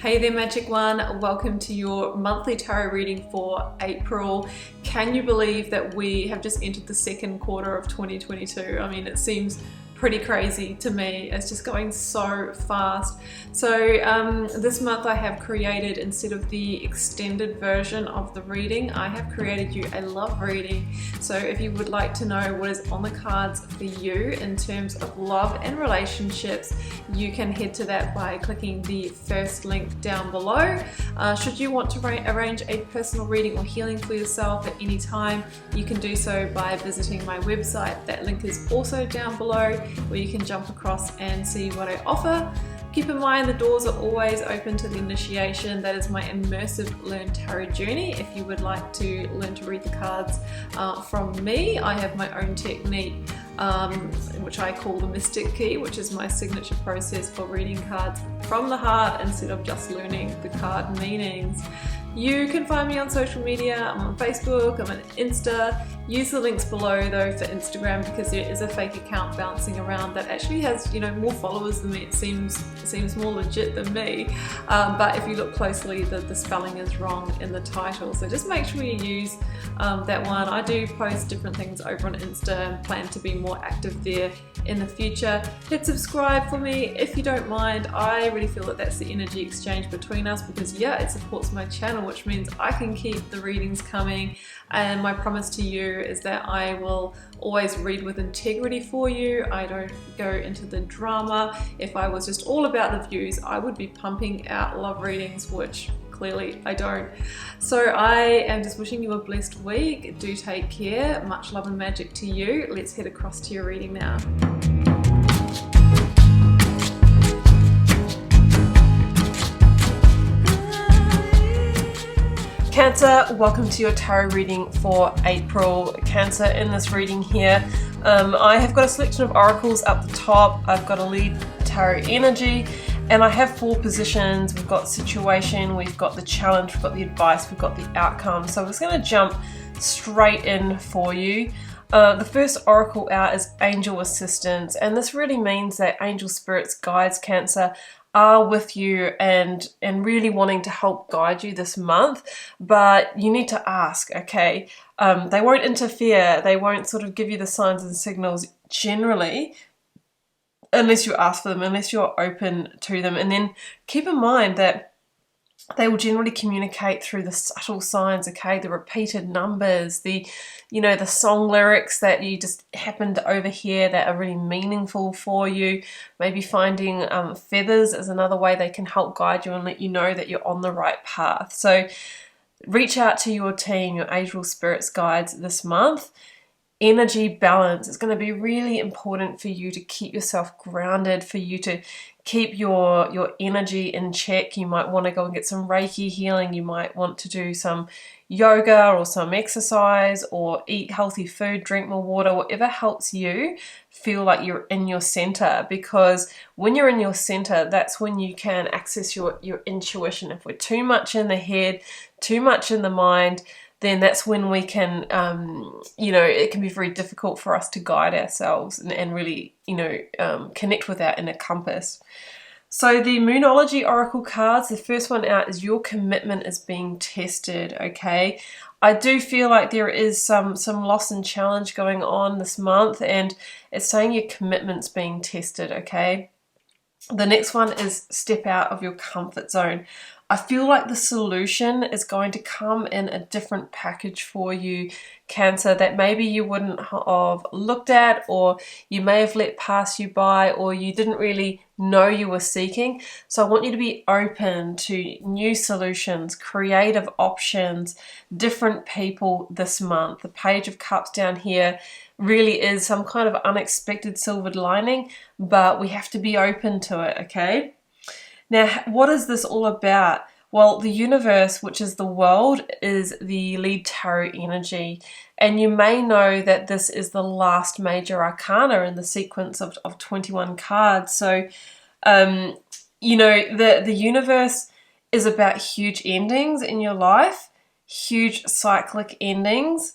Hey there, Magic One. Welcome to your monthly tarot reading for April. Can you believe that we have just entered the second quarter of 2022? I mean, it seems pretty crazy to me. It's just going so fast. So this month I have created, instead of the extended version of the reading, I have created you a love reading. So if you would like to know what is on the cards for you in terms of love and relationships, you can head to that by clicking the first link down below. Should you want to arrange a personal reading or healing for yourself at any time, you can do so by visiting my website. That link is also down below, where you can jump across and see what I offer. Keep in mind the doors are always open to the initiation. That is my immersive Learn Tarot journey. If you would like to learn to read the cards from me, I have my own technique which I call the Mystic Key, which is my signature process for reading cards from the heart instead of just learning the card meanings. You can find me on social media. I'm on Facebook, I'm on Insta. Use the links below though for Instagram, because there is a fake account bouncing around that actually has, more followers than me. It seems more legit than me. But if you look closely, the spelling is wrong in the title. So just make sure you use that one. I do post different things over on Insta and plan to be more active there in the future. Hit subscribe for me if you don't mind. I really feel that that's the energy exchange between us, because it supports my channel, which means I can keep the readings coming. And my promise to you is that I will always read with integrity for you. I don't go into the drama. If I was just all about the views, I would be pumping out love readings, which clearly I don't. So I am just wishing you a blessed week. Do take care. Much love and magic to you. Let's head across to your reading now. Cancer, welcome to your tarot reading for April. Cancer, in this reading here, I have got a selection of oracles up the top. I've got a lead tarot energy, and I have 4 positions. We've got situation, we've got the challenge, we've got the advice, we've got the outcome. So I'm just going to jump straight in for you. The first oracle out is angel assistance, and this really means that angel spirits, guides, Cancer, are with you and really wanting to help guide you this month, but you need to ask, okay? They won't interfere, they won't sort of give you the signs and signals generally unless you ask for them, unless you're open to them. And then keep in mind that they will generally communicate through the subtle signs, okay? The repeated numbers, the song lyrics that you just happen to overhear that are really meaningful for you. Maybe finding feathers is another way they can help guide you and let you know that you're on the right path. So reach out to your team, your angel spirits, guides this month. Energy balance is going to be really important for you to keep yourself grounded, for you to keep your energy in check. You might want to go and get some Reiki healing. You might want to do some yoga or some exercise, or eat healthy food, drink more water, whatever helps you feel like you're in your center. Because when you're in your center, that's when you can access your intuition. If we're too much in the head, too much in the mind, then that's when we can, it can be very difficult for us to guide ourselves and really, connect with our inner compass. So the Moonology Oracle cards, the first one out is your commitment is being tested, okay? I do feel like there is some loss and challenge going on this month, and it's saying your commitment's being tested, okay? The next one is step out of your comfort zone. I feel like the solution is going to come in a different package for you, Cancer, that maybe you wouldn't have looked at, or you may have let pass you by, or you didn't really know you were seeking. So I want you to be open to new solutions, creative options, different people this month. The Page of Cups down here really is some kind of unexpected silver lining, but we have to be open to it, okay? Now, what is this all about? Well, the universe, which is the world, is the lead tarot energy. And you may know that this is the last major arcana in the sequence of 21 cards. So, the universe is about huge endings in your life, huge cyclic endings.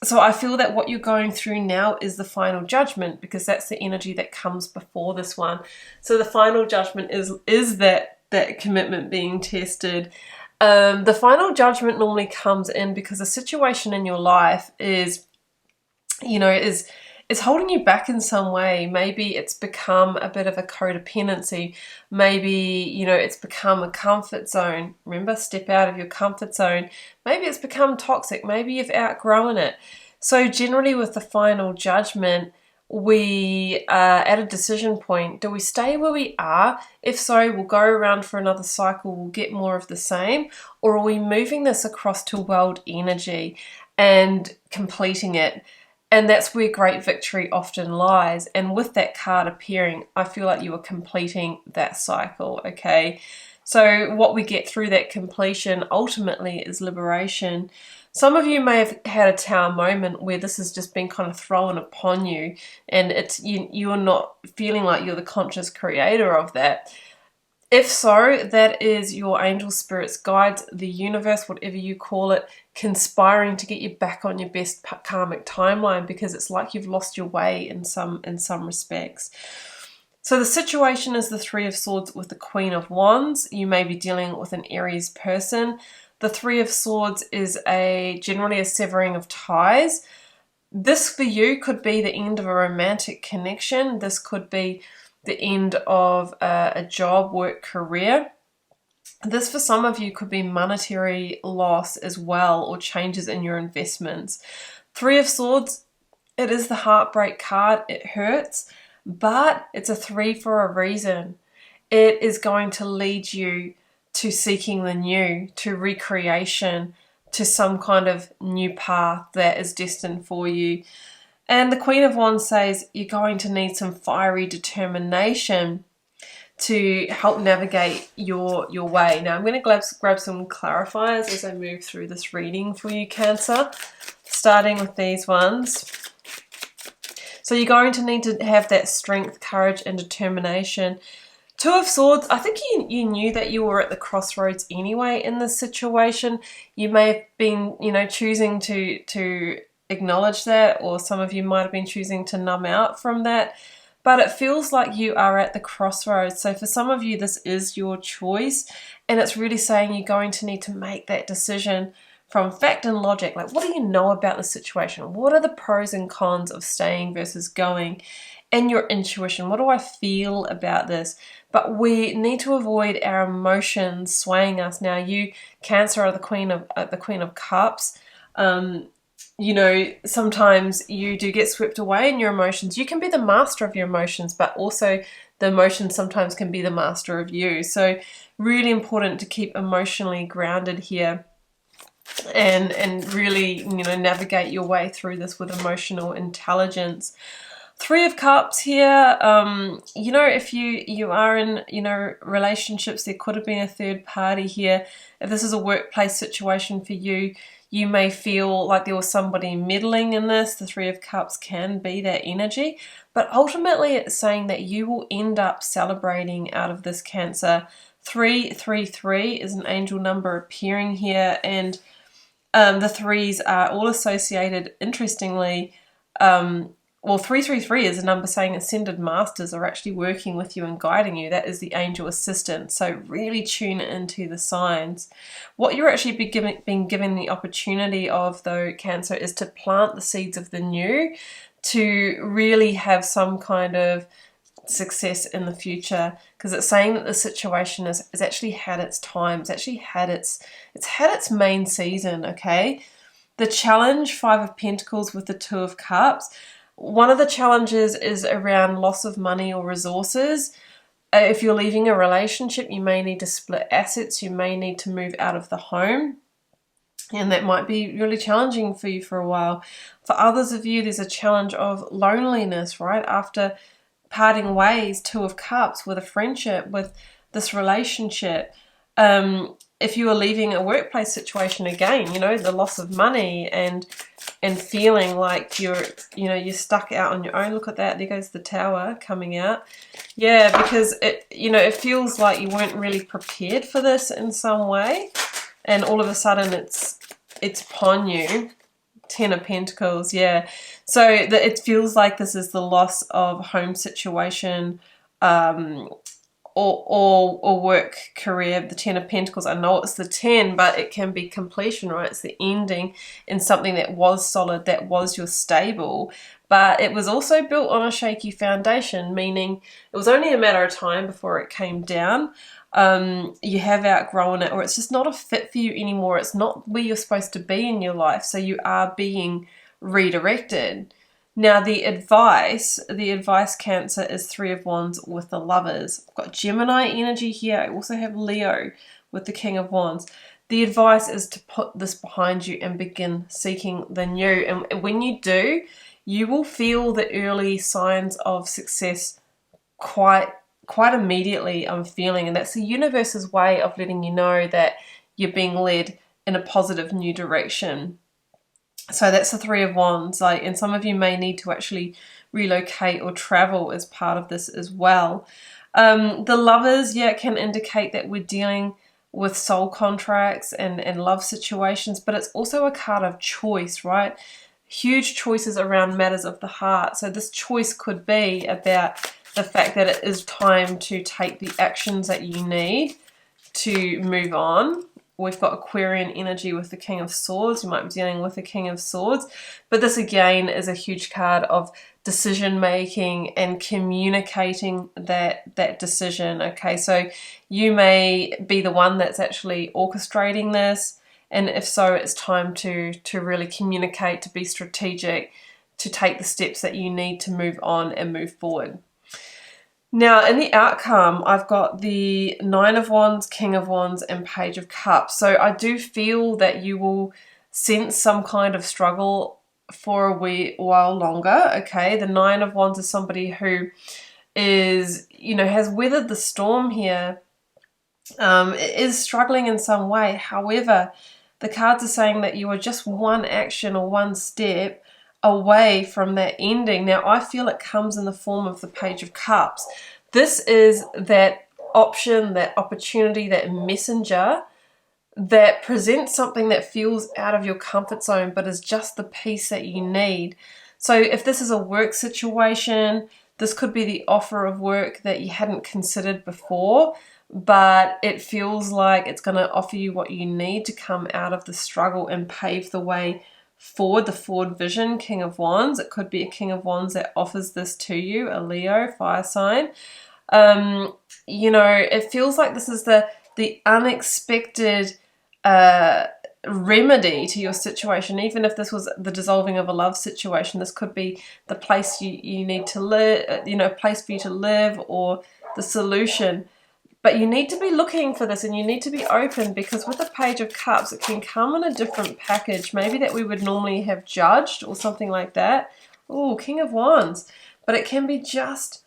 So I feel that what you're going through now is the final judgment, because that's the energy that comes before this one. So the final judgment is that that commitment being tested. The final judgment normally comes in because the situation in your life is, you know, is holding you back in some way. Maybe it's become a bit of a codependency. Maybe, you know, it's become a comfort zone. Remember, step out of your comfort zone. Maybe it's become toxic. Maybe you've outgrown it. So generally with the final judgment, we are at a decision point. Do we stay where we are? If so, we'll go around for another cycle, we'll get more of the same. Or are we moving this across to world energy and completing it? And that's where great victory often lies. And with that card appearing, I feel like you are completing that cycle, okay? So what we get through that completion ultimately is liberation. Some of you may have had a Tower moment where this has just been kind of thrown upon you, and it's you're not feeling like you're the conscious creator of that. If so, that is your angel spirits, guides, the universe, whatever you call it, conspiring to get you back on your best karmic timeline, because it's like you've lost your way in some respects. So the situation is the Three of Swords with the Queen of Wands. You may be dealing with an Aries person. The Three of Swords is generally a severing of ties. This for you could be the end of a romantic connection. This could be the end of a job, work, career. This for some of you could be monetary loss as well, or changes in your investments. Three of Swords, it is the heartbreak card. It hurts, but it's a 3 for a reason. It is going to lead you to seeking the new, to recreation, to some kind of new path that is destined for you. And the Queen of Wands says you're going to need some fiery determination to help navigate your way. Now I'm going to grab some clarifiers as I move through this reading for you, Cancer, starting with these ones. So you're going to need to have that strength, courage, and determination. Two of Swords, I think you knew that you were at the crossroads anyway in this situation. You may have been, you know, choosing to acknowledge that, or some of you might have been choosing to numb out from that. But it feels like you are at the crossroads. So for some of you, this is your choice. And it's really saying you're going to need to make that decision from fact and logic. Like, what do you know about the situation? What are the pros and cons of staying versus going? And your intuition. What do I feel about this? But we need to avoid our emotions swaying us. Now, you, Cancer, are the Queen of Cups. You know, sometimes you do get swept away in your emotions. You can be the master of your emotions, but also the emotions sometimes can be the master of you. So really important to keep emotionally grounded here and really, you know, navigate your way through this with emotional intelligence. Three of Cups here, you know, if you are in, you know, relationships, there could have been a third party here. If this is a workplace situation for you, you may feel like there was somebody meddling in this. The Three of Cups can be that energy, but ultimately it's saying that you will end up celebrating out of this, Cancer. 333 is an angel number appearing here, and the threes are all associated, interestingly, well, 333 is a number saying ascended masters are actually working with you and guiding you. That is the angel assistant. So really tune into the signs. What you're actually being given the opportunity of, though, Cancer, is to plant the seeds of the new, to really have some kind of success in the future, because it's saying that the situation has actually had its time. It's actually had its main season, okay? The challenge, Five of Pentacles with the Two of Cups. One of the challenges is around loss of money or resources. If you're leaving a relationship, you may need to split assets. You may need to move out of the home. And that might be really challenging for you for a while. For others of you, there's a challenge of loneliness, right? After parting ways, Two of Cups, with a friendship, with this relationship. If you are leaving a workplace situation, again, you know, the loss of money and feeling like you're stuck out on your own. Look at that. There goes the Tower coming out. Yeah, because it feels like you weren't really prepared for this in some way, and all of a sudden it's upon you. Ten of Pentacles, yeah. So it feels like this is the loss of home situation, or work career, the 10 of Pentacles. I know it's the 10, but it can be completion, right? It's the ending in something that was solid, that was your stable, but it was also built on a shaky foundation, meaning it was only a matter of time before it came down. You have outgrown it, or it's just not a fit for you anymore. It's not where you're supposed to be in your life, so you are being redirected. Now the advice Cancer, is 3 of Wands with the Lovers. I've got Gemini energy here. I also have Leo with the King of Wands. The advice is to put this behind you and begin seeking the new. And when you do, you will feel the early signs of success quite immediately, I'm feeling. And that's the universe's way of letting you know that you're being led in a positive new direction. So that's the 3 of Wands, and some of you may need to actually relocate or travel as part of this as well. The Lovers, yeah, it can indicate that we're dealing with soul contracts and love situations, but it's also a card of choice, right? Huge choices around matters of the heart. So this choice could be about the fact that it is time to take the actions that you need to move on. We've got Aquarian energy with the King of Swords. You might be dealing with the King of Swords. But this again is a huge card of decision making and communicating that decision. Okay, so you may be the one that's actually orchestrating this. And if so, it's time to really communicate, to be strategic, to take the steps that you need to move on and move forward. Now, in the outcome, I've got the 9 of Wands, King of Wands, and Page of Cups. So I do feel that you will sense some kind of struggle for a wee while longer, okay? The 9 of Wands is somebody who is, has weathered the storm here, is struggling in some way. However, the cards are saying that you are just one action or one step away from that ending. Now, I feel it comes in the form of the Page of Cups. This is that option, that opportunity, that messenger that presents something that feels out of your comfort zone, but is just the piece that you need. So if this is a work situation, this could be the offer of work that you hadn't considered before, but it feels like it's going to offer you what you need to come out of the struggle and pave the way forward, the forward vision. King of Wands. It could be a King of Wands that offers this to you, a Leo, fire sign. It feels like this is the unexpected remedy to your situation. Even if this was the dissolving of a love situation, this could be the place you need to live, a place for you to live, or the solution. But you need to be looking for this, and you need to be open, because with the Page of Cups, it can come in a different package, maybe that we would normally have judged or something like that. Oh, King of Wands. But it can be just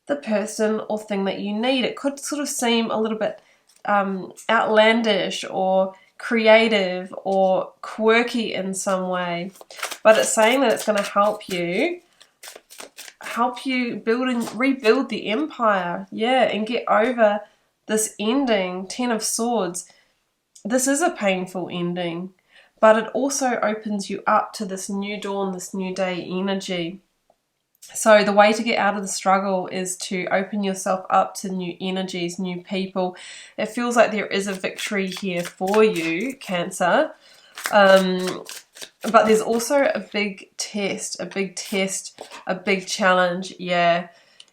the person or thing that you need. It could sort of seem a little bit outlandish or creative or quirky in some way, but it's saying that it's going to help you build and rebuild the empire, and get over this ending. 10 of Swords. This is a painful ending, but it also opens you up to this new dawn, this new day energy. So the way to get out of the struggle is to open yourself up to new energies, new people. It feels like there is a victory here for you, Cancer. But there's also a big test, a big challenge. Yeah,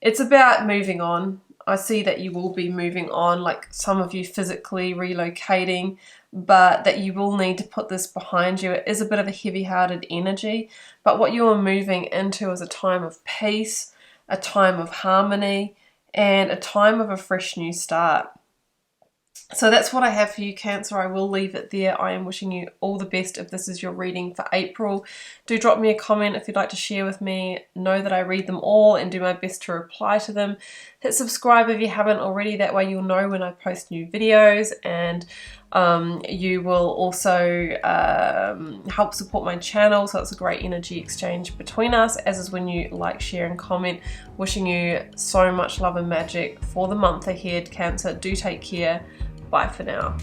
it's about moving on. I see that you will be moving on, like some of you physically relocating, but that you will need to put this behind you. It is a bit of a heavy-hearted energy, but what you are moving into is a time of peace, a time of harmony, and a time of a fresh new start. So that's what I have for you, Cancer. I will leave it there. I am wishing you all the best if this is your reading for April. Do drop me a comment if you'd like to share with me. Know that I read them all and do my best to reply to them. Hit subscribe if you haven't already. That way you'll know when I post new videos, and you will also help support my channel. So it's a great energy exchange between us, as is when you like, share and comment. Wishing you so much love and magic for the month ahead, Cancer. Do take care. Bye for now.